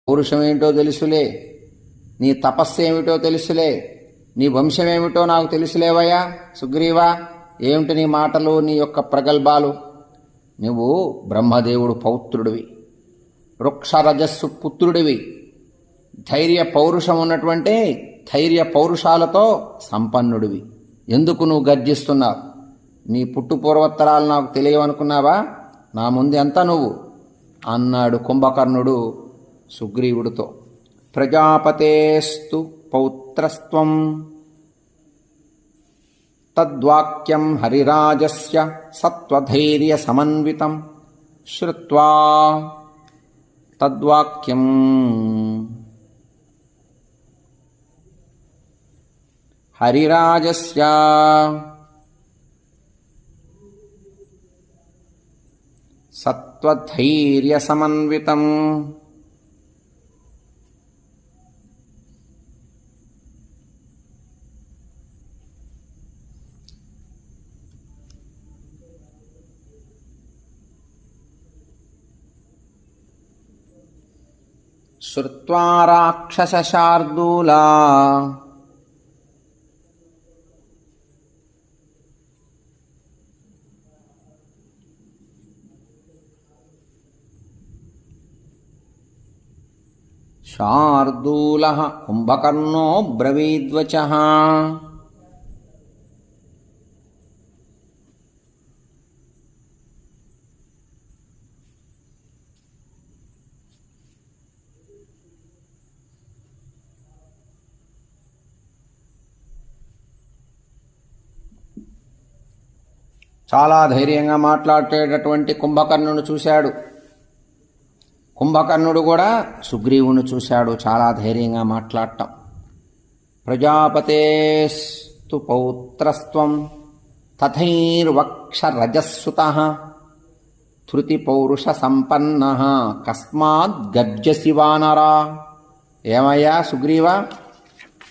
పౌరుషమేమిటో తెలుసులే, నీ తపస్సు ఏమిటో తెలుసులే, నీ వంశమేమిటో నాకు తెలుసులేవయ్యా సుగ్రీవా. ఏమిటి నీ మాటలు, నీ యొక్క ప్రగల్భాలు? నువ్వు బ్రహ్మదేవుడు పౌత్రుడివి, వృక్షరజస్సు పుత్రుడివి, ధైర్య పౌరుషం ఉన్నటువంటి ధైర్య పౌరుషాలతో సంపన్నుడివి. ఎందుకు నువ్వు గర్జిస్తున్నావు? నీ పుట్టు పూర్వోత్తరాలు నాకు తెలియవనుకున్నావా? నా ముందు ఎంత నువ్వు అన్నాడు కుంభకర్ణుడు సుగ్రీవుడితో. ప్రజాపతేస్తు పౌత్రస్త్వం తద్వాక్యం హరిరాజస్య సత్వధైర్య సమన్వితం శ్రుత్వా తద్వాక్యం హరిరాజస్య సత్వధైర్య సమన్వితం శ్రుత్వా రాక్షసశార్దూలా శార్దూలః కుంభకర్ణో బ్రవీద్వచః. చాలా ధైర్యంగా మాట్లాడేటటువంటి కుంభకర్ణుని చూశాడు. కుంభకర్ణుడు కూడా సుగ్రీవుని చూశాడు చాలా ధైర్యంగా మాట్లాడటం. ప్రజాపతేస్తు పౌత్రస్త్వం తథైర్వక్షరజస్సుతః ధృతి పౌరుష సంపన్నః కస్మాత్ గర్జసి వానరా. ఏమయ్యా సుగ్రీవా,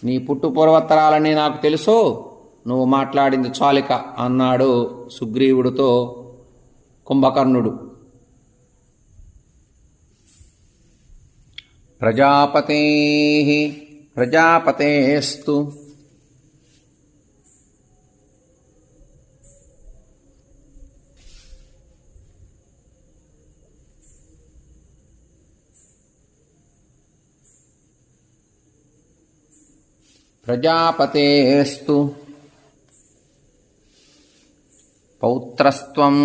నీ పుట్టు పూర్వోత్తరాలని నాకు తెలుసు, నువ్వు మాట్లాడింది చాలిక అన్నాడు సుగ్రీవుడితో కుంభకర్ణుడు. ప్రజాపతేస్తు పౌత్రస్త్వం